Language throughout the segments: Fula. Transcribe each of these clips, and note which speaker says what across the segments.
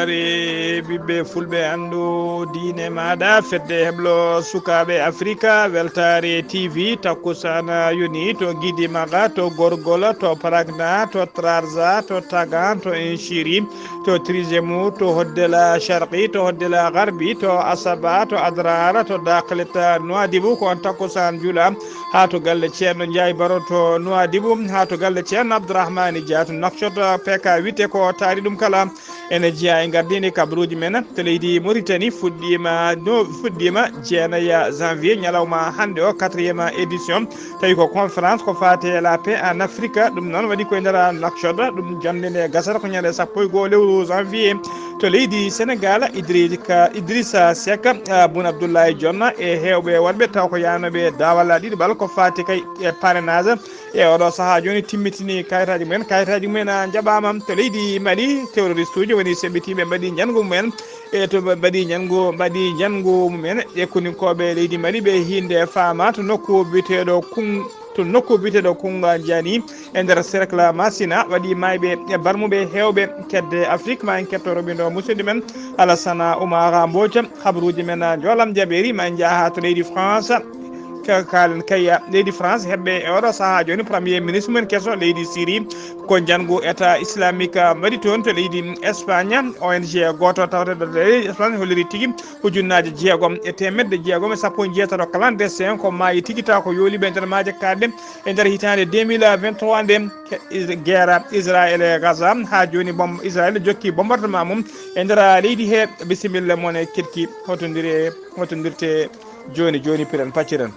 Speaker 1: weltare ɓiɓɓe fulɓe andu diine maɗa fedde heblo sukaɓe africa weltare tv takkusana yoni to guidi maga to gorgola to pragna to trarza to tagan to inchiri to trisemu to hoddela sharqi to hoddela garbi to asaba to adrara to dakleta noadibou ko on takkusan juula ha to galle ceerno ndiaye baro to noadibou ha to galle ceerno abdourahmani dia to nakshot pk wite ko taari ɗum kala ene jeeya e gardini kabaruji men to leydi Mauritanie fuɗɗima jeenaya janvier ñalawma hande o 4e édition tawi ko conférence ko fate la paix en afrique ɗum noon waɗi koye nder Nouakchott ɗum jonde nde gasata ko ñande 1 lewru janvier to leydi sénégal idrissa seck boun abdoulaye dionna e hewɓe wonɓe taw ko yanoɓe dawalla ɗiɗiɓal ko fati kay e parrainage e oɗo saaha joni timmitini kayitaji mumen jaɓama to leydi Mali terroriste uji woni seɓɓitiɓe mbaɗi jangu mumen e to mbaɗi jangu mumen ƴekkuninkoɓe leydi Mali ɓe hinde fama to nokku biteɗo kunga jani e nder cercle masina waɗi mayɓe e barmuɓe hewɓe kedde afrique ma en kettoroɓe ɗo musidɗo men alassana oumara mbodja habaruji men joolam jaɓeri ma en jaaha to leydi france kalen kaya leydi france heɓɓe e oɗo saaha joni premier ministre mumen kesso leydi syrie ko jangu état islamique mbaɗi toon to leydi espagne ONG goto tawteɗo leydi espagne holliri tigui ujunnaje 6 clandestin ko maayi tigui taw ko yooliɓe nder maaje kaɗɗe e nder hitande 2023 nde guerre israël e gaza ha joni israël jokki bombardement mum e nder leydi he bisimilla moon e ketki hotodirte joni piren pacciren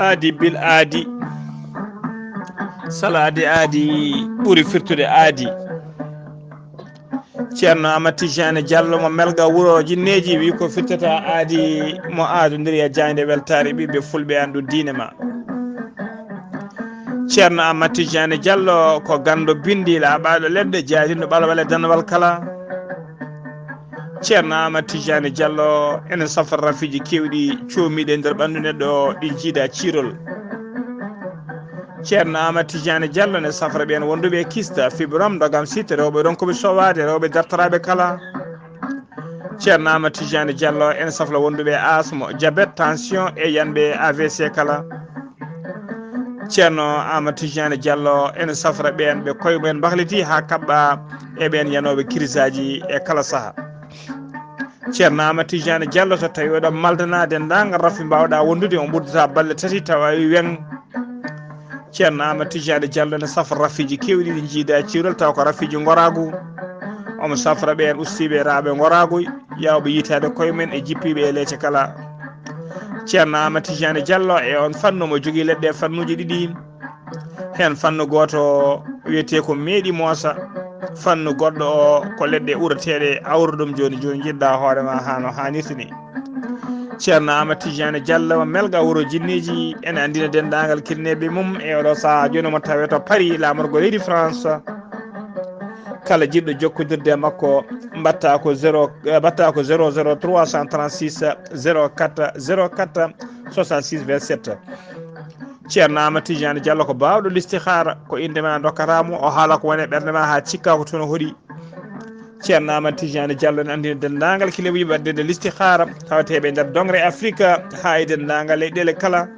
Speaker 1: aadi bil aadi salade aadi ɓuuri firtude aadi ceerno Amadou Tidiane Diallo mo melga wuuro jinneji wi ko firtata aadi mo aadodiri e jayde weltare ɓiɓɓe fulɓe andu diine ma ceerno Amadou Tidiane Diallo ko gando bindi laaɓaɗo leɗɗe jaadiɗo ɓalwal e danwal kala ceerno Amadou Tidiane Diallo ene safra rafiji kewɗi comiɗe nder ɓandu neɗɗo ɗi jiida cirol ceerno Amadou Tidiane Diallo ne safra ɓen wonduɓe kista fibrom dogam site rewɓe ronkoɓe sowade rewɓe dartoraɓe kala ceerno Amadou Tidiane Diallo ene safra wonduɓe asmo diabète tension e yanɓe AVC kala ceerno Amadou Tidiane Diallo ene safra ɓen ɓe koye mumen bahliti ha kaɓɓa e ɓen yanoɓe crise aji e kala saaha ceerno Amadou Tidiane Diallo so tawi oɗon maldana dendagal rafi mbawɗa wondude on ɓuddata balɗe tati tawa wen ceerno Amadou Tidiane Diallo ne safra rafiji kewɗi ɗi jiida cirol taw ko rafiji goragu omo safra ɓen ustiɓe raaɓe goragu yawɓe yitade koye men e jippiɓe e leece kala ceerno Amadou Tidiane Diallo e on fannu mo jogui leɗɗe fannuji ɗiɗi hen fannu goto wiyete ko meeɗi moosa fannu goɗɗo o ko leɗɗe urateɗe awru ɗum joni jiɗɗa hoorema hano hannirta ni ceerno Amadou Tidiane Diallo melga wuuro jinniji ene andina dendagal kirneɓe mum e oɗo saaha joni mo tawe to Paris lamorgo leydi France kala jiɗɗo jokkodirde makko mbatta ko 00 336 04 04 66 27 ceerno Amadou Tidiane Diallo ko bawɗo listihara ko indema dokkatamo o haala ko woni ɓerde ma ha cikka ko toon hoɗi ceerno Amadou Tidiane Diallo ne andina dendagal kileɓe waddede listihara tawateɓe nder dongre afrique ha e dendagal leyɗele kala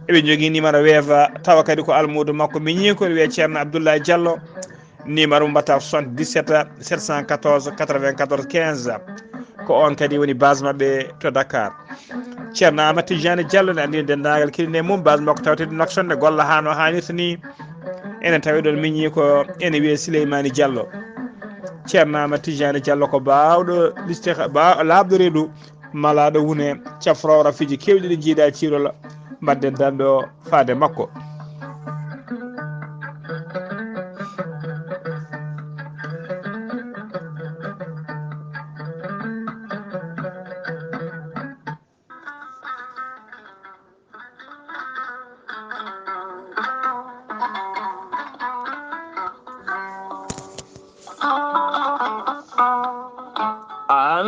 Speaker 1: eɓe jogui numéro weeva tawa kadi ko almudo makko miñi ko wiye ceerno Abdoulaye Diallo numéro mbatta 77 714 94 15 ko on kadi woni base mabɓe to Dakar ceerno Amadou Tidiane Diallo ne andina dendagal kirine mum base makko tawtede Nouakchott nde golla hano hannirta ni enen tawi ɗon miñi ko ene wiye Souleymani Diallo ceerno Amadou Tidiane Diallo ko bawɗo laaɓɗo reedu malaɗo wune cafro rafiji kewɗi ɗi jiiɗa cirol mbadden danɗo faade makko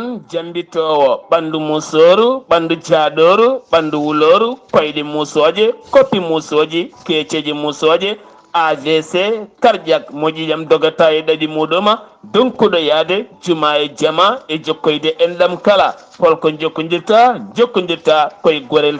Speaker 2: noon jambitowo ɓandu musoru ɓandu jaɗoru ɓandu wuloru koyɗe musoje koppi musoji keceji musoje AVC cardiaque moƴƴiƴam dogata e ɗaɗi muɗuma donkuɗo yaade juma e jama e jokkoyde enɗam kala holko jokkodirta koye gorel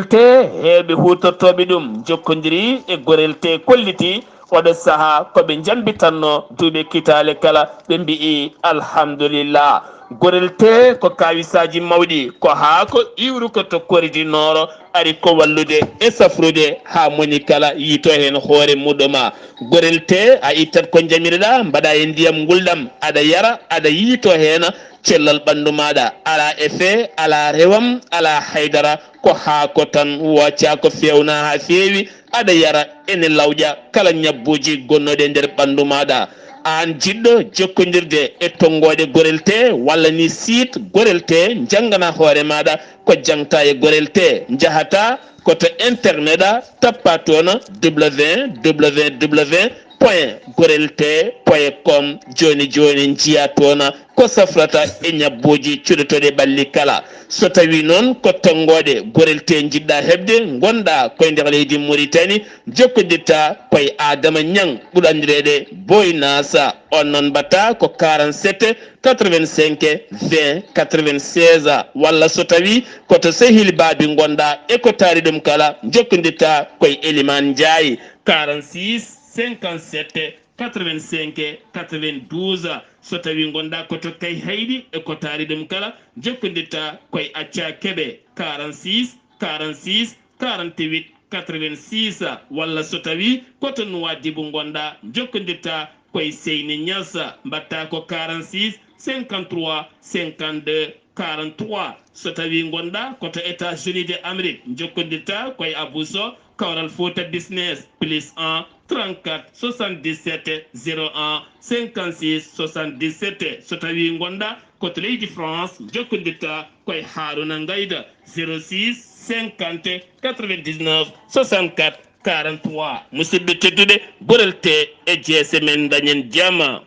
Speaker 2: te heeɓe hutortoɓe ɗum jokkodiri e gorel te kolliti oɗo saaha koɓe jambitanno duuɓe kitale kala ɓe mbi'i alhamdulillah gorel te ko kawisaji mawɗi ko haa ko iwru ko to koridinoro ari ko wallude e safrude ha moni kala yiito hen hoore muɗuma gorel te a ittat ko jamireɗa mbaɗa e ndiyam guldam aɗa yara aɗa yiito hen cellal ɓandu maɗa ala effet ala rewam ala haydara ko haako tan wacca ko fewna ha feewi aɗa yara ene lawƴa kala ñabbuji gonnoɗe nder ɓandu maɗa an jiɗɗo jokkodirde e tonggode gorel te walla ni site gorel te janggana hoore maɗa ko jangta e gorel te jahata koto internet a tappa toon www.gorelte.com joni jiya toon ko safrata e ñabbuji cuɗotoɗe ɓalli kala so tawi noon ko tonggode gorel te jiɗɗa hebde gonɗa koye nder leydi Mauritanie jokkodirta koye Adama Niang ɓuurandireɗe Boy Nasa on noon mbatta ko 47 85 20 96 walla so tawi koto sehil baabi gonɗa e ko taari ɗum kala jokkodirta koye Elimane Ndiaye 46 57 85 92 so tawi gonɗa koto kay hayɗi e ko taari ɗum kala jokkodirta koye Acca Keɓe 46 46 48 86 walla so tawi koto Nouadhibou gonɗa jokkodirta koye Seyni Niassa mbatta ko 46 53 52 43 so tawi gonɗa koto États-Unis de Amérique jokkodirta koye Abou Sow Kawral Fouta Business +1 34 77 01 56 77 so tawi gonɗa koto leydi France jokkodirta koye Haruna Ngayda 06 50 99 64 43 musidɓe tedduɓe gorel te e jeese men dañen jama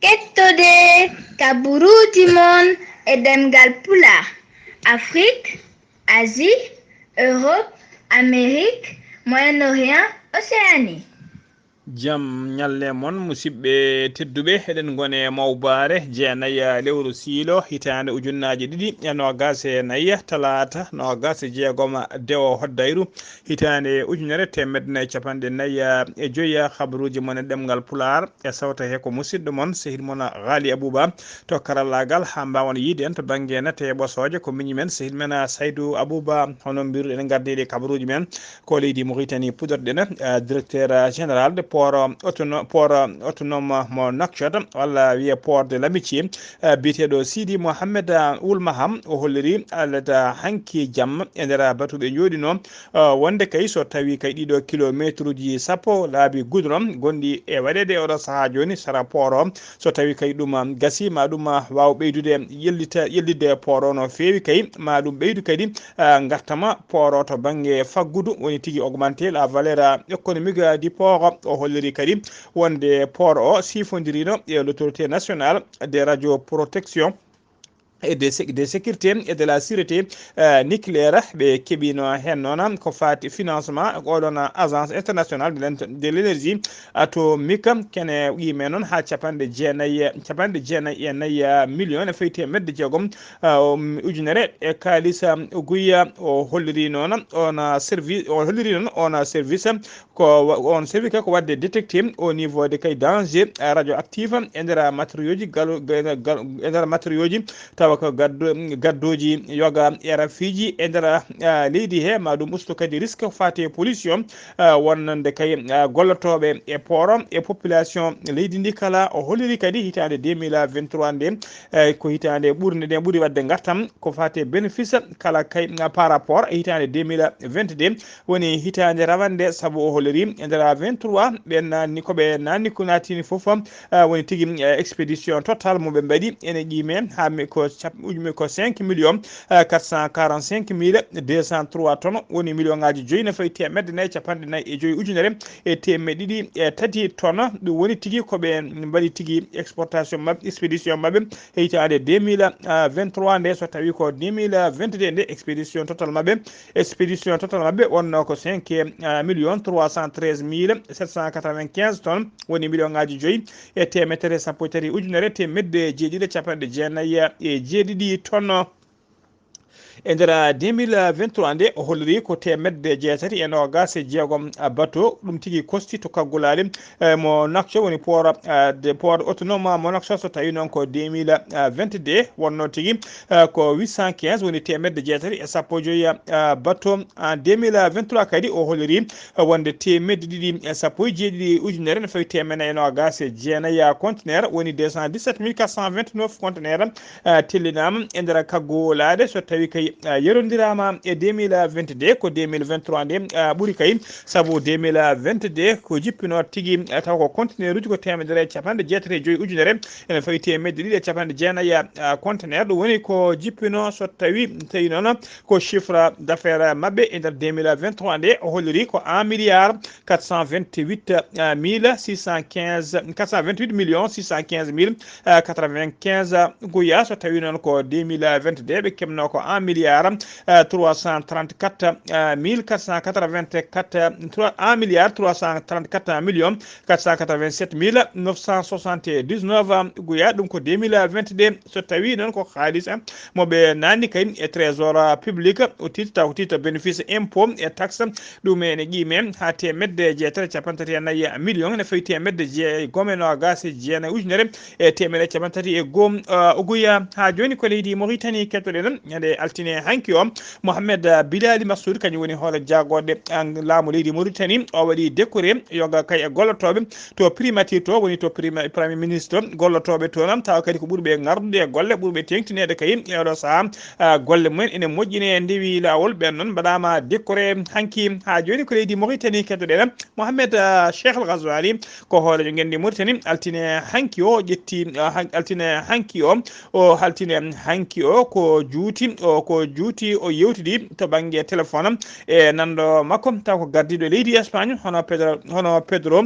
Speaker 3: kettude kaburuji mon e ɗemngal pulaar Afrique Asie Europe Amérique Moyen-Orient Océanie
Speaker 1: jam ñalle moon musidɓe tedduɓe eɗen gone mawbaare jeenayya lewru siilo hitande ujunnaji ɗiɗi e nogas e nayyi talata nogas e jeegom dewo hoddayru hitande ujunere temedde nayyi capanɗe nayyi e joyyi habaruji moon e ɗemgal pulaar e sawta he ko musidɗo moon sehil moon Ghalii Abuu to karallagal ha mbawon yiide en to banggue nete ɓosoje ko miñi men sehil men Saydou Abouba hono mbiruɗen gardiɗe kabaruji men ko leydi Mauritanie pudorɗen directeur général de port autonome mo Nouakchott walla wiye port de l'amitié biteɗo Sidi Mohamed Oulmaham o holliri alata hanki jamma e nder batuɓe jooɗino wonde kay so tawi kay ɗiɗo kilométre uji sappo laabi goudron gonɗi e waɗede oɗo saaha joni sara port o so tawi kay ɗum gasi ma ɗum wawa ɓeydude yellidde port o no fewi kay ma ɗum ɓeydu kadi gartama port o to banggue faggudu woni tigui augmenté la valeur économique du port o holliri kadi wonde port o sifodirino e l'autorité nationale des radio protection et des sécurités et de la sûreté nucléaire ɓe keɓino hen noon ko fati financement oɗon agence internationale de l'énergie atomique kene wime noon ha capanɗe jeenayyi e nayyi million e fayi temedde jeegom ujunere e kalisa guyya o holliri noon on service ko wadde détecté au niveau de kay danger radioactif e nder matériaux ji tawa ko gaddoji yoga RFiji e nder leydi he ma ɗum usto kadi risque fate pollution wonnande kay gollotoɓe e port e population leydi ndi kala o holliri kadi hitande 2023 nde ko hitande ɓuri wadde gartam ko fate bénéfice kala kay par rapport e hitande 2022 woni hitande rawande saabu o holliri e nder 23 ɓen koɓe natini foof woni tigui expédition total moɓe mbaɗi ene qime ha ko ko 5 millions 445 203 tonnes woni million ngaji joyi ne fayi temedde nayi capanɗe nayi e joyi ujunere e temedde ɗiɗi e tati tonnes ɗum woni tigui koɓe mbaɗi tigui exportation mabɓe expédition mabɓe heytade 2023 nde so tawi ko 2022 nde expédition total mabɓe wonno ko 5 millions 313 795 tonnes woni million ngaji joyi e temetere sappo e tati ujunere temedde jeeɗiɗi capanɗe jeenayyi e jeeɗiɗi tonnes e nder 2023 nde o holliri ko temedde jeetati e nogas e jeegom bateau ɗum tigui kosti to kaggulali mo Nouakchott woni port autonome mo Nouakchott so tawi noon ko 2022 wonno tigui ko 815 woni temedde jeetati e sappo joyi bateau en 2023 kadi o holliri wonde temedde ɗiɗi e sappo e jeeɗiɗi ujunere ne fawi temene e nogas e jeenayyi conteneur woni 217 429 conteneur tellinama e nder kaggulade so tawi kay yerondirama e 2022 ko 2023 nde ɓuuri kay saabu 2022 ko jippino tigui taw ko conteneur uji ko temedere capanɗe jeetati e joyi ujunere ene fawi temedde ɗiɗi e capanɗe jeenayyi conteneur ɗum woni ko jippino so tawi noon ko chiffre d'affaires mabɓe e nder 2023 nde o holliri ko 1 milliard 428 mille 615 428 millions 615 mille 95 goya so tawi noon ko 2022 ɓe kemno ko 1 milliard 334 mille 484 1 milliard 334 millions 487 mille 979 goya ɗum ko 2022 so tawi noon ko haalis moɓe nanni kay e trésor public o titre ko titre bénéfice impôt et taxe ɗum ene qime ha temedde jeetati capantati e nayyi millions ne fawi temedde jeegom e nogas e jeenayyi ujunere e temedde capantati e goom goya ha joni ko leydi Mauritanie kettoɗen ñande altine hanki o Mohamed Bilali Massoud kañum woni hoore jagoɗe laamu leydi Mauritanie o waɗi décoré yoga kay e gollotoɓe to primature to woni to premier ministre gollotoɓe toon tawa kadi ko ɓuurɓe gardude e golle ɓuurɓe tengtinede kay e oɗo saaha golle mumen ene moƴƴine e ndewi lawol ɓen noon mbaɗama décoré hanki ha joni ko leydi Mauritanie kettoɗen Mohamed Cheikh El Ghazouali ko hoorejo gendi Mauritanie altine hanki o ƴetti altine hanki o haltine hanki o ko juuti o yewtidi to banggue téléphone e nando makko taw ko gardiɗo leydi Espagne hono Pedro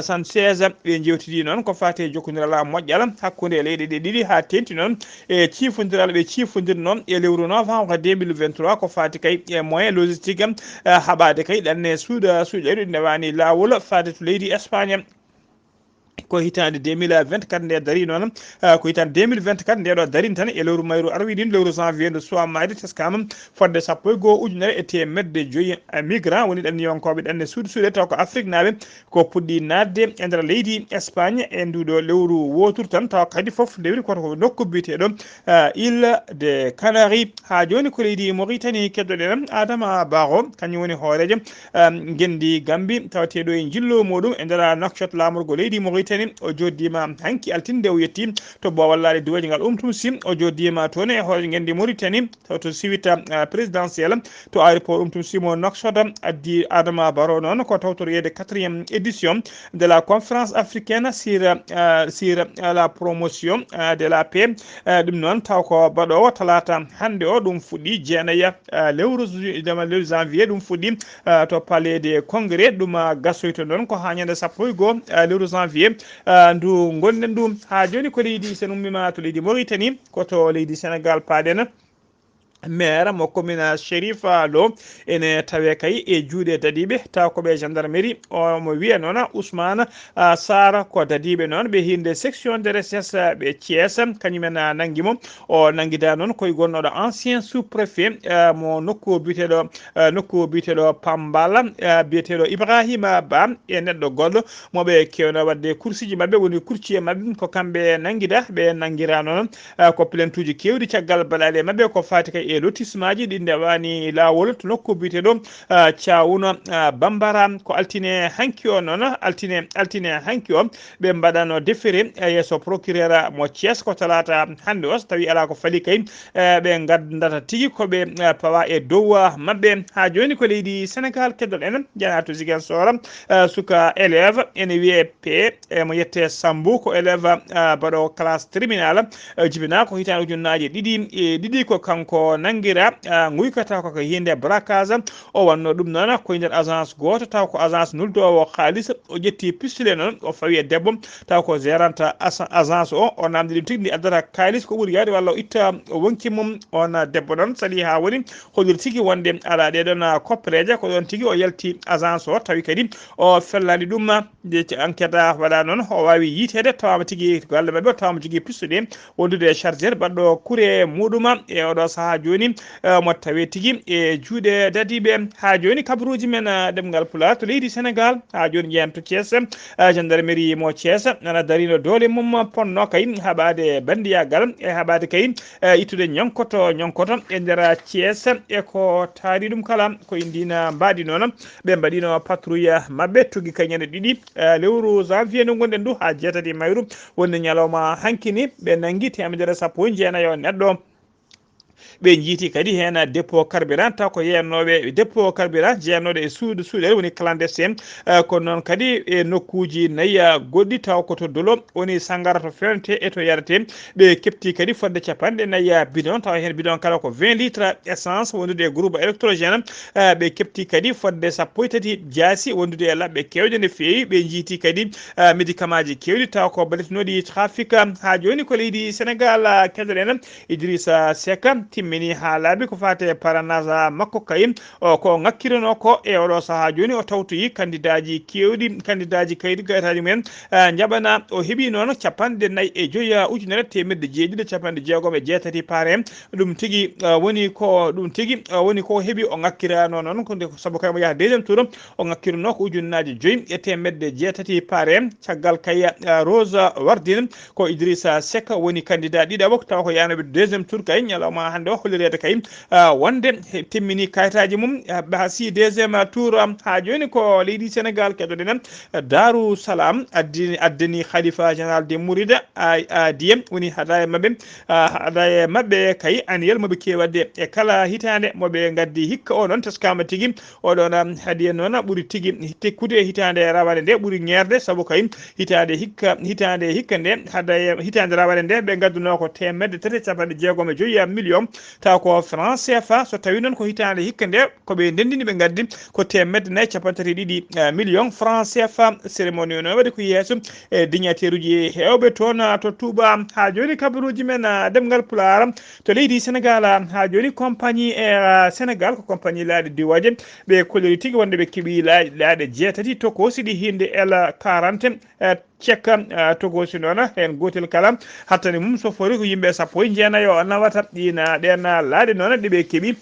Speaker 1: Sanchez ɓe jewtidi noon ko fati jokkodiral moƴƴal hakkude leyɗe ɗe ɗiɗi ha tenti noon e cifodiral ɓe cifodiri noon e lewru novembre 2023 ko fati kay e moyen logistique haɓade kay ɗanne suuɗeɗe ndewani lawol fade to leydi Espagne ko hitande 2024 nde dari noon ko hitande 2024 ndeɗo darini tan e lewru mayru arwiɗin lewru janvier nde suwammade teskama fodde sappo e goho ujunere e temedde joyi migrant woni ɗanniyonkoɓe ɗanne suuɗe taw ko Afrique naaɓe ko puɗɗi nadde e nder leydi Espagne e nduɗo lewru wotour tan taw kadi foof ndewri koto ko nokku biteɗo île de Canaries ha joni ko leydi Mauritanie keddoɗen Adama Barrow kañum woni hoorejo gendi Gambie tawateɗo e jillo muɗum e nder Nouakchott lamorgo leydi Mauritanie o joddima hanki altinde o yetti to bowallade duwaji ngal sim o joddima toon e hoorejo gendi Mauritanie taw to suite présidentielle to aéroport sim o Nouakchott addi Adama Barrow noon ko tawtoriyede 4e édition de la conférence africaine sur la promotion de la paix ɗum noon taw ko baɗowo talata hande o ɗum fuɗɗi jeenayyi lewru janvier ɗum fuɗɗi to palais de congrès ɗum gasoyto noon ko ha ñande sappo e goho lewru janvier ndu gonɗen ɗum ha joni ko leydi sen ummima to leydi Mauritanie koto leydi Sénégal paaɗen maire mo commune Chérif Lo ene tawe kay e juuɗe dadiɓe taw koɓe gendarmerie o mo wiya noon Ousmane Sarr ko dadiɓe noon ɓe hinde section de recherche ɓe Thiès kañumen nanguimo o nanguida noon koye gonnoɗo ancien sous préfet mo nokku biteɗo Pambal biyeteɗo Ibrahima Ba e neɗɗo goɗɗo moɓe kewno wadde kursiji mabɓe woni courtier mabɓe ko kamɓe nanguida ɓe nanguira noon ko plainte uji kewɗi caggal baɗaɗe mabɓe ko fati kay e lotismaji ɗi ndewani lawol to nokku biteɗo cawuno bambara ko altine hanki o noon altine hanki o ɓe mbaɗano defere yesso procureur mo Thiès ko talata hande o so tawi ala ko faali kay ɓe gaddata tigui koɓe pawa e dow mabɓe ha joni ko leydi Sénégal keddol enen jana to Ziguinchor suka élève ene wiye p mo yette Sambou ko élève baɗo classe terminal jibina ko hitande ujunnaje ɗiɗi ko kanko nanguira guykata koko hinde braquage o wanno ɗum noon koye nder agence goto taw ko agence nuldowo halis o ƴetti pistule noon o fawi e debbo taw ko gérante agence o namdi ɗum tigui ndi addata kalis ko ɓuuri yaade walla o itta o wonki mum on debbo noon saɗi ha woni holliri tigui wonde ala ɗeɗon koppereje ko ɗon tigui o yalti agence o tawi kadi o fellani ɗum enquête waɗa noon o wawi yitede tawama tigui galle mabɓe o tawama jogui pistude wondude chargeur baɗɗo kuure muɗuma e oɗo saaha joni mo tawi tigui e juuɗe dadiɓe ha joni kabaruji men ɗemngal pulaar to leydi Sénégal ha joni jeeyan to Thiès gendarmerie mo Thiès nana darino doole mum ponno kay haɓade bandiyagal e haɓade kay ittude ñonkoto e nder Thiès e ko taari ɗum kala ko indina mbaɗi noon ɓe mbaɗino patrouille mabɓe togui kañƴene ɗiɗi lewru janvier nde gonɗen du ha jeetati mayru wonde ñalawma hankini ɓe nangui 119 neɗɗo ɓe jiiti kadi hen dépôt carburant taw ko yeyannoɓe dépôt carburant jeeyanoɗo e suuɗere woni clandestin kono noon kadi e nokkuji nayyi goɗɗi taw koto dolo woni sangara to fewnete e to yarate ɓe kepti kadi fodde capanɗe nayyi bidon taw hen bidon kala ko 20 litres essence wondude e groupe électrogène ɓe kepti kadi fodde 13 jaasi wondude e labɓe kewɗe no fewi ɓe jiiti kadi médicament ji kewɗi taw ko balletinoɗi trafic ha joni ko leydi Sénégal kedoɗen Idrissa Seck timmini ha laaɓi ko fate paranaga makko kayim ko ngakkirano ko e oɗo saaha joni o tawtoyi candidat ji kewɗi candidat ji kaydi gaytaji mumen jaɓana o heeɓi noon 45 ujunere temedde jeeɗiɗi capanɗe jeegom e jeetati pare ɗum tigui woni ko heeɓi o ngakkirano noon ko saabu kaymo yaha deuxiéme tour o ngakkirano ko ujunnaje 5 e temedde jeetati pare caggal kay Rose Wardine ko Idrissa Seck woni candidat ɗiɗaɓo taw ko yanoɓe deuxiéme tour kay ñalawma hande o hollirede kay wonde timmini kayitaji mum ha si deuxiéme tour ha joni ko leydi Sénégal keɗoɗenen Darou Salam addani khalifa général des Mourides diyem woni haɗa e mabɓe kay aniyel moɓe kewadde e kala hitande moɓe gaddi hikka o noon teskama tigui oɗon haadiyen noon ɓuuri tigui tekkude hitande rawade nde ɓuuri ñerde saabu kay hitande hikka nde hitande rawade nde ɓe gadduno ko 365 million taw ko franc CFA so tawi noon ko hitande hikka nde koɓe ndendini ɓe gaddi ko 432 million franc CFA cérémonie o no waɗi ko yeeso e dignitaire uji hewɓe toon to Touba ha joni kabaruji men ɗemngal pulaar to leydi Sénégal ha joni compagnie Sénégal ko compagnie laaɗe diwaje ɓe kolliri tigui wonde ɓe keeɓi laaɗe jeetati to ko siɗi hinde L40 cekka togosi noon hen gotel kala hattani mum so fori ko yimɓe 19 nawata ɗen laaɗe noon ɗeɓe keeɓi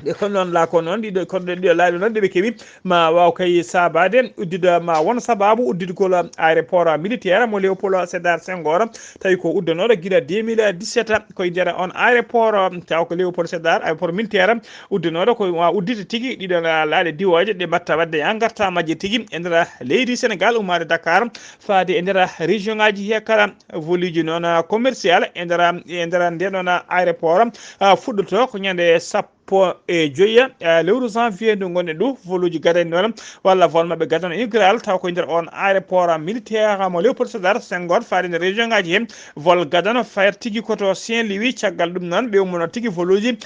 Speaker 1: ɗe kon noon laako noon ɗiɗo laaɗe noon ɗeɓe keeɓi ma waw kay sabade uddida ma won sababu uddidgol aéroport militaire mo Léopold Sédar Senghor tawi ko uddanoɗo guila 2017 koye nder on aéroport taw ko Léopold Sédar aéroport militaire uddanoɗo ko wa uddide tigui ɗiɗon laaɗe diwoje ɗe mbatta wadde ya garta majje tigui e nder leydi Sénégal ummade Dakar faade e nder région ngaji he kala voliji noon commercial e nder ndeɗon aéroport fuɗɗoto ko ñande sappo e joyya lewru janvier ndu gonɗen ɗo voluji gadani noon walla vol mabɓe gadano inaugural taw koye nder on aéroport militaire mo Léopold Sédar Senghor faade nder région ngaji hen vol gadano fayat tigui koto Saint-Louis caggal ɗum noon ɓe ummono tigui voluji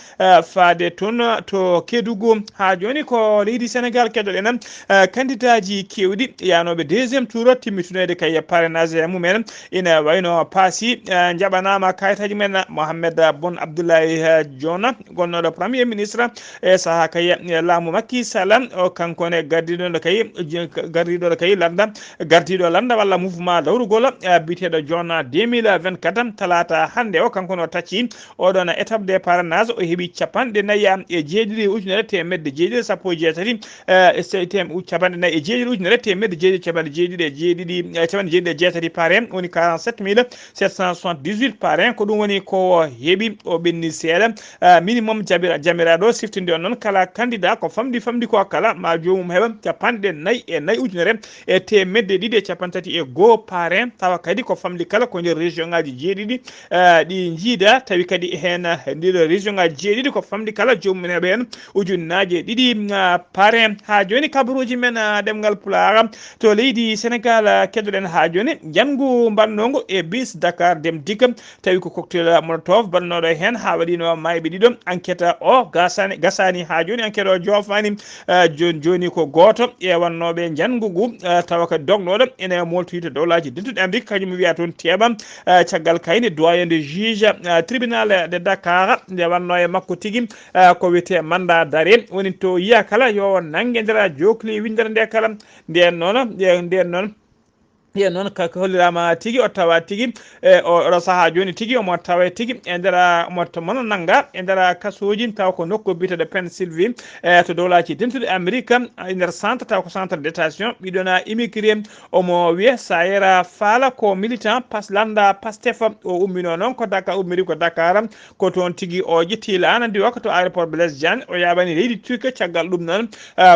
Speaker 1: faade toon to Kédougou ha joni ko leydi Sénégal keɗoɗen candidat ji kewɗi yanoɓe deuxiéme tour timmitunede kay parrainage mumen ina wayno paasi jaɓanama kayitaji men Mohamed Boun Abdoulaye Dionne gonnoɗo premier ministre e saha kay laamu Macky Sall o kankone gardiɗo kay gardiɗo landa walla mouvement dawrugol biteɗo jonna 2024 talata hande o kanko no tacci oɗon étape des parrainage o heeɓi capanɗe nayyi e jeeɗiɗi ujunere temedde jeeɗiɗi sappo e jeetati capanɗe nayyi e jeeɗiɗi ujunere temedde jeeɗiɗi capanɗe jeeɗiɗi e jeetati parrain woni 47 778 parrain ko ɗum woni ko heeɓi o ɓenni seeɗa minimum jamiraɗo siftinde on noon kala candidat ko famɗi ko kala ma jomum heɓa capanɗe nayyi e nayyi ujunere e temedde ɗiɗi e capantati e goho parrain tawa kadi ko famɗi kala ko nder région ngaji jeeɗiɗi ɗi jiida tawi kadi hen nder région ngaji jeeɗiɗi ko famɗi kala jomum heɓa hen ujunnaje ɗiɗi parrain ha joni kabaruji men ɗemngal pulaar to leydi Sénégal keddoɗen ha joni janggu mbannogo e bis Dakar Dem Dikk tawi ko cocktail molotov bannoɗo hen ha waɗino mayɓe ɗiɗo enquête o gasani ha joni enquête o jofani joni ko goto e wannoɓe jangugu tawa ko dognoɗo ene moltoyde dowlaji dentuɗe Amérique kañum wiya toon teɓam caggal kayne doyen de juge tribunal de Dakar nde wanno e makko tigui ko wiyete mandat d'arrêt woni to yiya kala yo nanggue nder jokli windere nde kala nden noon ko hollirama tigui o tawa tigui oɗo saaha joni tigui omo tawa tigui e nder mono nangga e nder kasuji taw ko nokku biteɗo Pennsylvanie to dowlaji dentuɗe Amérique e nder centre taw ko centre détention ɓiɗona immigré omo wiye Sayera Fala ko militant landa Pastef o ummino noon ko Dakar ummiri ko Dakar ko toon tigui o ƴetti lana ndi wakka to aéroport Blaise Diagne o yaɓani leydi Turquie caggal ɗum noon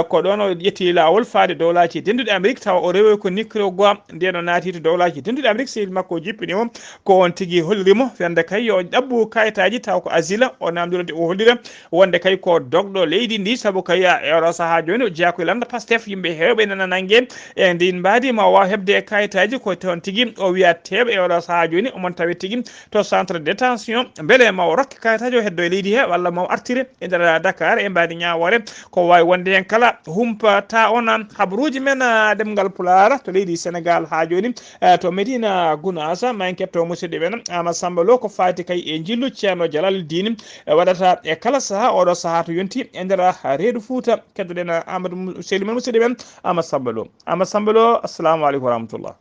Speaker 1: ko ɗon o ƴetti lawol faade dowlaji dentuɗe Amérique taw o rewi ko Nicaragua no naati to dowlaji dentuɗe Amérique sehil makko jippinimo ko on tigui hollirimo wonde kay yo ɗabbu kayitaji taw ko asila o namdirode o hollira wonde kay ko dogɗo leydi ndi saabu kay eɗo saaha joni o jeeya koye landa Pastef yimɓe hewɓe nana nanggue e ndin mbadi ma waw hebde kayitaji ko toon tigui o wiya teɓe e oɗo saaha joni omon tawi tigui to centre détention beele ma o rokke kayitaji o heddo e leydi he walla ma o artire e nder Dakar e mbadi ñawore ko wawi wonde hen kala humpata on habaruji men ɗemngal pulaar to leydi Sénégal ha joni to Medina Gounass ma en ketto musidɗo men Ama Samba Lo ko fati kay e jillu ceerno Jalal Dine waɗata e kala saaha oɗo saaha to yonti e nder reedu Fouta keddoɗen Amadou Seydou men musidɗo men Ama Samba Lo assalamu aleykum wa rahmatullah.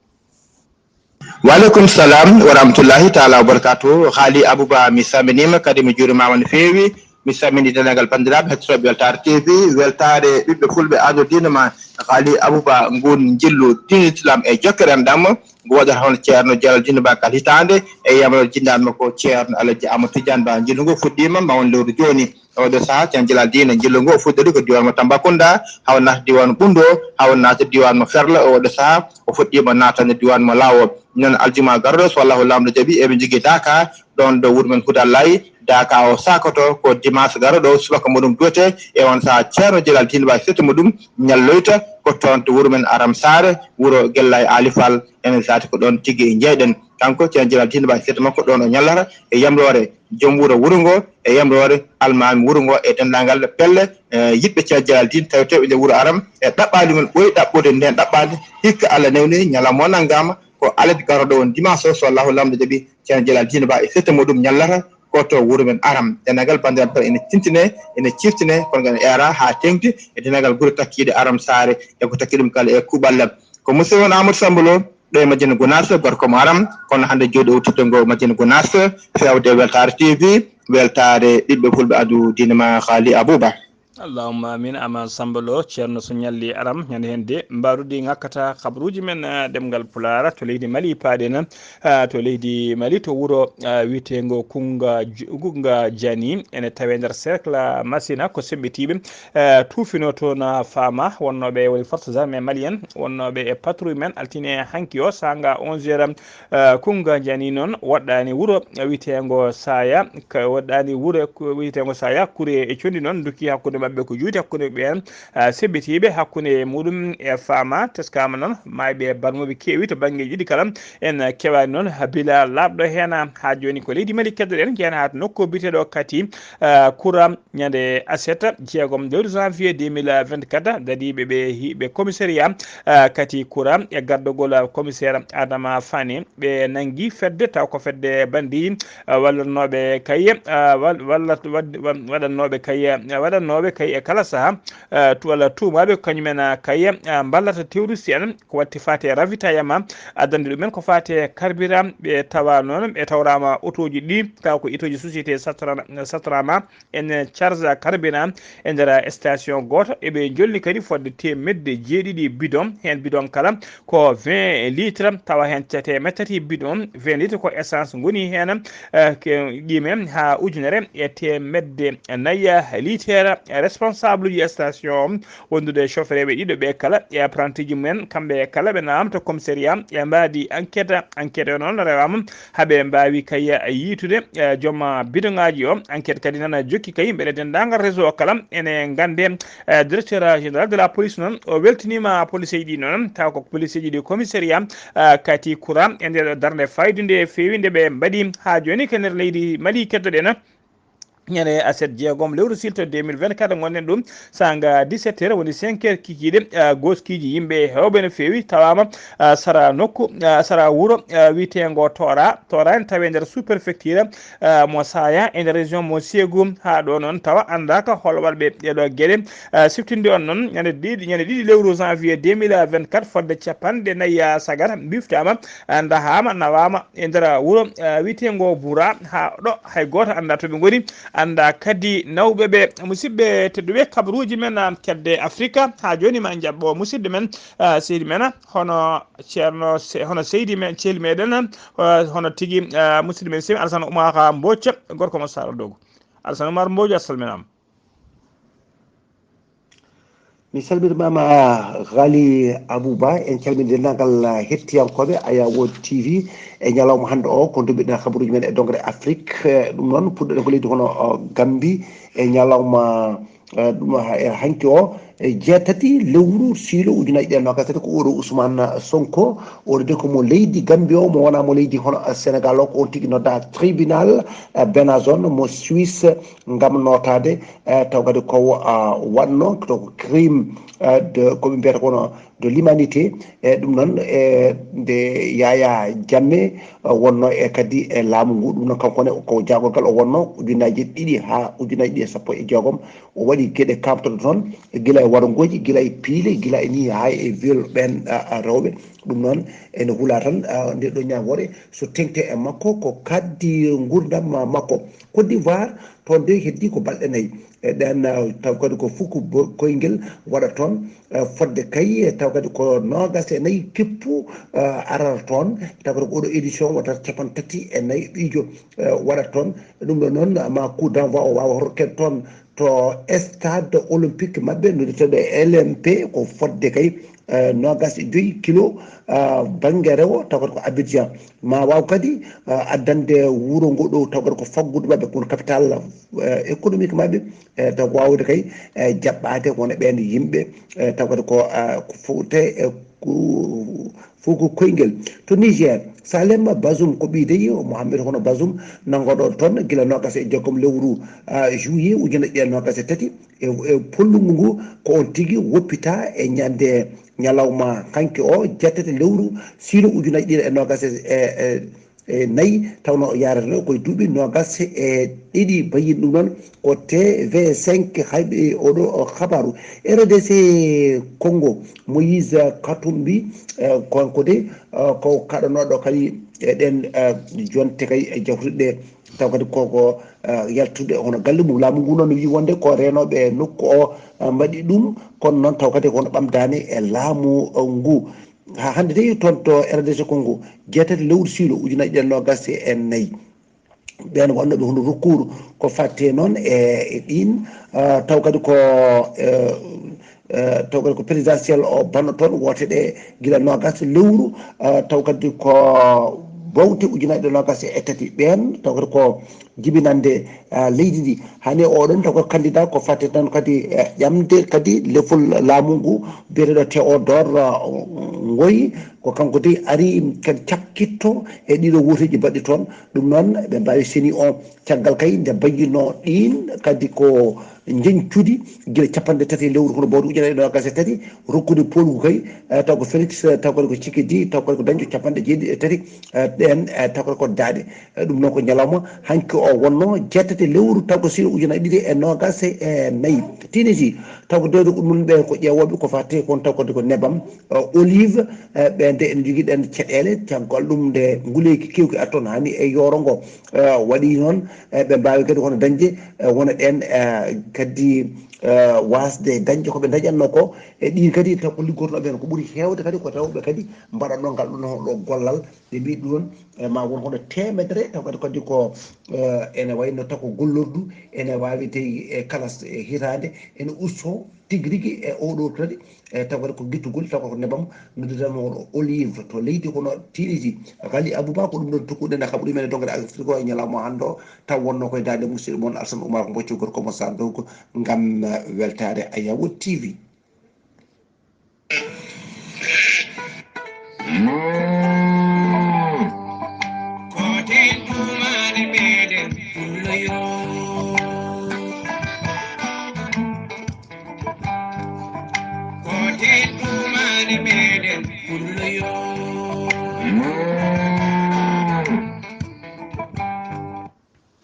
Speaker 4: Waleykum salam wa rahmatullahi taala wa barakatuh. Ghalii Abuu mi saminima kadi mi juurimama no fewi mi samini denagal bandiraɓe hettoɓe weltare TV weltare ɓiɓɓe fulɓe ado dina ma Ghalii Abuu ngun jillu dine islam e jokkere enɗam ngo waɗata hono ceerno Jalal Dine Ba kal hitande e yamro jindanma ko ceerno Alaji Amadou Tidiane Ba jillu ngo fuɗɗima ma won lewru joni oɗo saaha ceerno Jalal Dine jillu ngo fuɗɗori ko diwan mo Tambacounda haw naata diwan Ɓundo haw naata diwan mo Ferla oɗo saaha o fuɗɗima natande diwan mo Lawol non aljuma garɗo so wallahu lamɗo jaaɓi eɓe jogui Dakar ɗon ɗo wuuro men Hudallayi Dakar o sakoto ko dimanche garoɗo subaka muɗum duwete e on saaha ceerno Jalal Dine Ba setto muɗum ñalloyta ko toon to wuuro men Aram Sare wuuro Guellay Alifal enen sati ko ɗon tigui jeyɗen kanko ceerno Jalal Dine Ba setto makko ɗon o ñallata e yamrore joom wuuro wuuro ngo e yamrore almami wuuro ngo e dendagal pelle yiɗɓe ceerno Jalal Dine taweteɓe nde wuuro Aram e ɗaɓɓali men ɓooyi ɗaɓɓude nden ɗaɓɓade hikka Allah newni ñalawma o naggama ko alade garoɗo on dimanche o so allahu lamɗo jaaɓi ceerno Jalal Dine Ba e setto muɗum ñallata koto wuuro men Aram denagal bandiraɓe kala ene tintine ene ciftine kono gal era ha tengti e denagal guure takkiɗe Aram Sare e ko takki ɗum kala e kuɓalla ko musidɗo on Amadou Samba Lo ɗo e Madina Gounass gorko mo Aram kono hande jooɗi o titto ngo Madina Gounass fewde weltare TV weltare ɓiɓɓe fulɓe adu dine ma Ghalii Abuu
Speaker 1: Allahumma amin. Ama Samba Lo ceerno so ñalli aram ñande hen de mbaruɗi ngakkata kabaruji men ɗemngal pulaar to leydi Mali paaɗen to leydi Mali to wuuro wiyetego Kunga Diani ene tawe nder cercle Massina ko semɓetiɓe tuufino toon faama wonnoɓe woni force armé malien wonnoɓe e patrouille men altine hanki o sanga 11h Kunga Diani noon waɗɗani wuuro wiyetego Saya waɗɗani wuuro wiyetego Saya kure e condi noon dukki hakkude mabbe ko juuti hakkunde ɓen sebbitiɓe hakkunde muɗum e fama teskama noon mayɓe barmoɓe kewi to banggueji ɗi kala en kewani noon bila labɗo hen ha joni ko leydi Mali keddoɗen jeena ha nokku biteɗo kati courant ñande aseta jeegom lewru janvier 2024 dadiɓe ɓe commissariat kati courant e gardogol commissaire Adama Fani ɓe nangui fedde taw ko fedde bandi wallatnoɓe kaye waɗannoɓe kaye e kala saaha walla tuumaɓe kañumen kaye ballata tewrusi en ko watti fate ravitaillement addande ɗumen ko fate carburant ɓe tawa noon ɓe tawrama autoji ɗi taw ko itoji société satrama en charge carburant e nder station goto eɓe jolni kadi fodde temedde jeeɗiɗi bidon hen bidon kala ko 20 litres tawa hen tati bidon 20 litres ko essence goni hen qime ha ujunere e temedde 4 litres responsable ji station wondude chauffeur ɓe ɗiɗo ɓe kala e apprenti ji mumen kamɓe kala ɓe namta commissariat e mbadi enquête noon rewama haaɓe mbawi kay yiitude jooma bidongaji o enquête kadi nana jokki kay yimɓe dendagal réseau o kala ene gande directeur général de la police noon o weltinima police ji ɗi noon taw ko police ji ɗi commissariat kati courant e nder darde faydude fewi nde ɓe mbaɗi ha joni ko nder leydi Mali keddoɗen ñande aset jeegom lewru silto 2024 gonnen ɗum sanga 17 heures woni 5 heures kikiɗe goskiji yimɓe hewɓe no fewi tawama sara nokku sara wuuro witego tora en tawe nder sous préfecture mo saya e nder région mo Ségou ha ɗo noon tawa andaka holwaɗɓe ɗeɗo gueɗe siftinde on noon ñande ɗiɗi lewru janvier 2024 fodde capanɗe nayyi sagar biftama dahama nawama e nder wuuro witego Boura ha ɗo hay goto anda toɓe goni anda kadi nawɓeɓe musidɓe tedduɓe kabaruji men kedde Afrique ha joni ma jabɓo musidɗo men seydi men hono ceerno hono seydi men ceeli meɗen hono tigui musidɗo men sewi Alassane Oumar Mbodj gorko mo Sara Dogo Alassane Oumar Mbodj a salminama.
Speaker 5: mi salminimama Ghalii Abuu en calmini dendagal hettiyankoɓe Ayawo TV e ñalawma hande o ko duɓiɗen habaruji men e dongre Afrique ɗum noon puɗɗoɗen ko leydi hono Gambie e ñalawma ɗum hanki o jeetati lewru siilo ujunaji ɗe nogas tati ko oɗo Ousmane Sonko oɗo de ko mo leydi Gambie o mo wona mo leydi hono Sénégal o ko on tigui nodda tribunal Benazon mo Suisse gam notade taw kadi ko wanno to crime de koɓe mbiyata kono de l'humanité e ɗum noon nde Yaya Jammeh wonno e kadi e laamu ngu ɗum noon kankone ko jagorgal o wonno ujunaji ɗiɗi ha ujunaji ɗiɗi e sappo e jeegom o waɗi gueɗe kamtoɗe toon guila e warangoji guila e piile guila e ni ha e viol ɓen rewɓe ɗum noon ene huula tan nde ɗo ñamore so tengte e makko ko kaddi gurdam makko Côte d'Ivoire toon de heddi ko balɗe nayyi e ɗen taw kadi ko fukku koyngel waɗa toon fodde kay taw kadi ko nogas e nayyi keppu arata toon taw kadi ko oɗo édition waɗata capan tati e nayyi ɗijo waɗata toon ɗum ɗo noon ma coup d'envoi o wawa horkede toon to stade olympique mabɓe noditeɗo LMP ko fodde kay nogas e 2 kilo banggue rewo taw kadi ko Abidjan ma waw kadi addande wuuro ngoɗo taw kadi ko faggude mabɓe kono capital économique mabɓe taw wawde kay jaɓɓade wona ɓen yimɓe taw kadi ko fowte fof ko koyngel to Niger Salem Bazoum ko ɓiideyi Mohamed hono Bazoum nangoɗo toon guila nogas e jeegom lewru juillet ujunnaje ɗiɗi nogas e tati e pollungu ngu ko on tigui woppita e ñande ñalawma hanki o jettete lewru siilo ujunaje ɗiɗi e nogas e nayyi tawno yarata koye duuɓi nogas e ɗiɗi bayin ɗum noon ko TV5 hayɓe oɗo habaru RDC Congo Moïse Katumbi konko de ko kaɗanoɗo kadi eɗen jonte kay e jawtuɗe taw kadi koko yaltude hono galle mum laamu ngu noon wi wonde ko renoɓe nokku o mbaɗi ɗum kono noon taw kadi hono ɓamdani e laamu ngu ha hande de toon to RDC Congo jeetati lewru siilo ujunaje ɗiɗi nogas e nayyi ɓen wonnoɓe hono recours ko fatte noon e ɗin taw kadi ko taw kadi ko présidentiel o banno toon wote ɗe guila nogas lewru taw kadi ko bawte ujunaje ɗiɗi nogas e tati ɓen taw kadi ko jibinande leydi ndi hani oɗon taw ko candidat ko fatte tan kadi ƴamde kadi lefol laamu ngu biyeteɗo Théodore Ngoyi ko kanko de ari kadi cakkitto e ɗiɗo wuuteji mbaɗɗi toon ɗum noon ɓe mbawi seni o caggal kay nde bayyino ɗin kadi ko jencudi guila 3 lewru kono bawɗo ujunere e nogas e tati rokkude polgu kay taw ko Félix taw kadi ko Cikedi taw kadi ko dañjo 7 ɗen taw kadi ko daade ɗum noon ko ñalawma hanki o wonno 7 lewru taw ko sino ujunere ɗiɗi e nogas e nayyi tinisi taw ko dewde ɗum ɓe ko ƴeewoɓe ko fate kon taw kadi ko nebam olive ɓe nde en joguiɗen caɗele cankol ɗum nde nguleyki kewki attoon hani e yoro ngo waɗi noon ɓe mbawi kadi hono dañde wona ɗen kadi wasde dañde koɓe dañatno ko e ɗin kadi taw ko liggortoɓe ko ɓuuri hewde kadi ko rewɓe kadi mbaɗatno ngal ɗo gollal ɓe mbi ɗum ma won hono temedere taw kadi ko ene wayno taw ko gollordu ene wawi tawi e kala hitande ene usto tigui rigui e oɗo kadi taw kadi ko guittugol taw ko nebam noddudatmo hono olive to leydi kono Tunisie Ghalii Abuu ko ɗum ɗon tukkuɗen kaɓuɗi men e dongre Afrique o e ñalawma hande o taw wonno koye dande musidɗo moon Alassane Oumar ko mbocci gorko mo sa donc gam weltare Ayawo TV.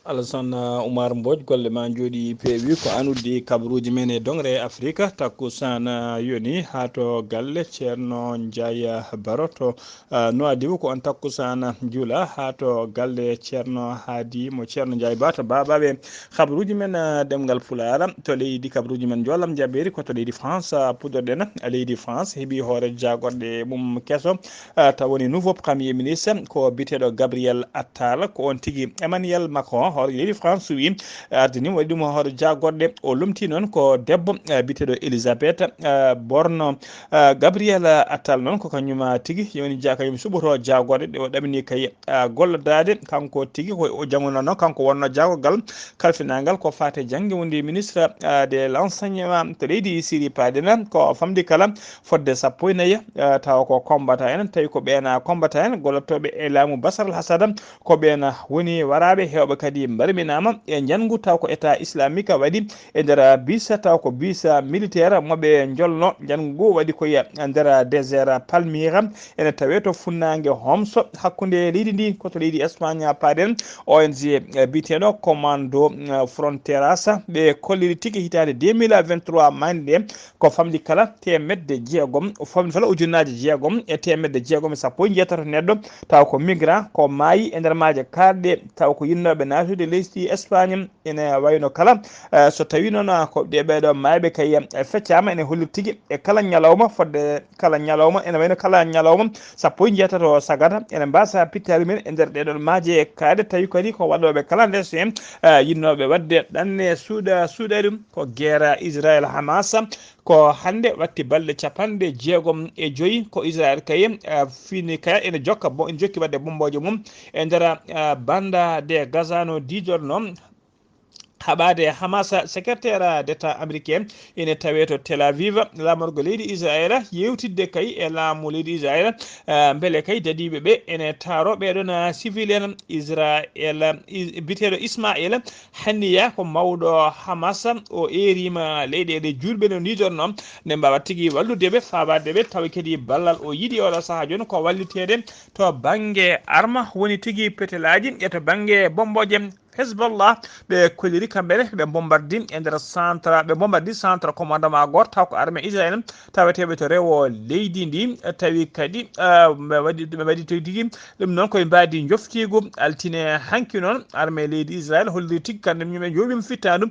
Speaker 1: Alassane Oumar Mbodj golle ma jooɗi peewi ko anudde kabaruji men e dongre Afrique takkusan yoni ha to galle ceerno Ndiaye Baro to Nouadhibou ko on takkusan juula ha to galle ceerno Hadi mo ceerno Ndiaye Ba to babaɓe kabaruji men ɗemngal Pulaar to leydi kabaruji men jollam jaɓɓeri ko to leydi France puɗɗoɗen leydi France heeɓi hoore jagorɗe mum kesso taw woni nouveau premier ministre ko biteɗo Gabriel Attal ko on tigui Emmanuel Macron hoore leydi France wi ardini waɗi ɗum hoore jagorɗe o lumti noon ko debbo biteɗo Elisabeth Borne Gabriel Attal noon ko kañum tigui yoni kañum suɓoto jagorɗe ɗe o ɗamini kay gollodade kanko tigui ko jamono noon kanko wonno jagogal kalfinagal ko fate janggue wonde ministre de l'enseignement to leydi Syrie paɗena ko famdi kala fodde 14 taw ko kombata en tawi ko ɓeena kombata en gollotoɓe e laamu Bashar al-Assad ko ɓeena woni waraɓe hewɓe kadi mbarminama e jangu taw ko état islamique waɗi e nder bisa taw ko bisa militaire moɓe jolno jangu waɗi koye nder désert Palmyra ene tawe to funnague Homs hakkude leydi ndi koto leydi Espagne paɗen ONG biteɗo commando fronteras ɓe kolliri tigui hitande 2023 mande ko famdi kala temedde jeegom famdi kala ujunnaje jeegom e temedde jeegom e sappo e jeetato neɗɗo taw ko migrant ko maayi e nder maaje kalɗe taw ko yinnoɓe natude leydi Espagne ene wayno kala so tawi noon ko ɗeɓeɗo mayɓe kay feccama ene holli tigui e kala ñalawma fodde kala ñalawma ene wayno kala ñalawma sappo e jeetato sagata ene mbasa pittari men e nder ɗeɗon maaje kaade tawi kadi ko waɗoɓe kala ndes en yinnoɓe wadde ɗanne suuɗa ɗum ko guerre Israël Hamas ko hande watti balɗe 65 ko Israël kay fini kaya ene jokka ene jokki wadde bomboje mum e nder banda de Gaza no dijorno haɓade Hamas secrétaire d'état américain ene tawe to Tel Aviv lamorgo leydi Israël yewtidde kay e laamu leydi Israël beele kay dadiɓeɓe ene taaro ɓeɗon civil en Israël biteɗo Ismaïl Haniya ko mawɗo Hamas o erima leyɗele julɓe no nijorno nde mbawa tigui walludeɓe fabadeɓe tawi kadi ballal o yiiɗi oɗo saaha joni ko wallitede to banggue arma woni tigui petelaji e to banggue bomboje Hezbollah ɓe kolliri kamɓene ɓe bombardi e nder centre ɓe bombardi centre commandement goto taw ko armée Israël taweteɓe to rewo leydi ndi tawi kadi ɓe waɗi tigui ɗum noon koye mbadi joftigu altine hanki noon armée leydi Israël holli tigui kamɓe ñumen yoɓim fittadu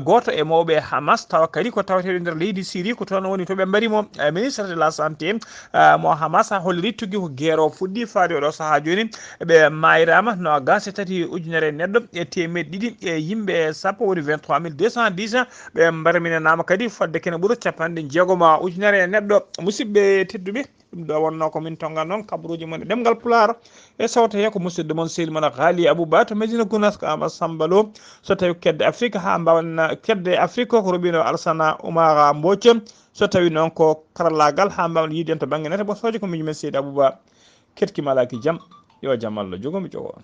Speaker 1: goto e mawɓe Hamas tawa kadi ko taweteɓe nder leydi Syrie ko toon woni to ɓe mbarimo ministre de la santé mo Hamas holliri tigui ko guerre o fuɗɗi faade oɗo saaha joni ɓe mayrama no gase tati ujunere neɗɗo e temed ɗiɗi e yimɓe sappo woni 23210 ɓe mbarminanama kadi fodde kene ɓuuro capanɗe jeegoma ujunere e neɗɗo musidɓe tedduɓe ɗum ɗo wonno ko min tongal noon kabaruji mon e ɗemgal pulaar e sawta he ko musidɗo moon sehil moon Ghalii Abuu to Medina Gounass ko Ama Samba Lo so tawi kedde Afrique ha mbawan kedde Afrique ko Robino Alassana Oumara Mbodj so tawi noon ko karallagal ha mbawan yiiden to banggue nete ɓosoje ko miñumen Seydi Abou ketkima laki jaam yo jaam Allah jogomi jogo on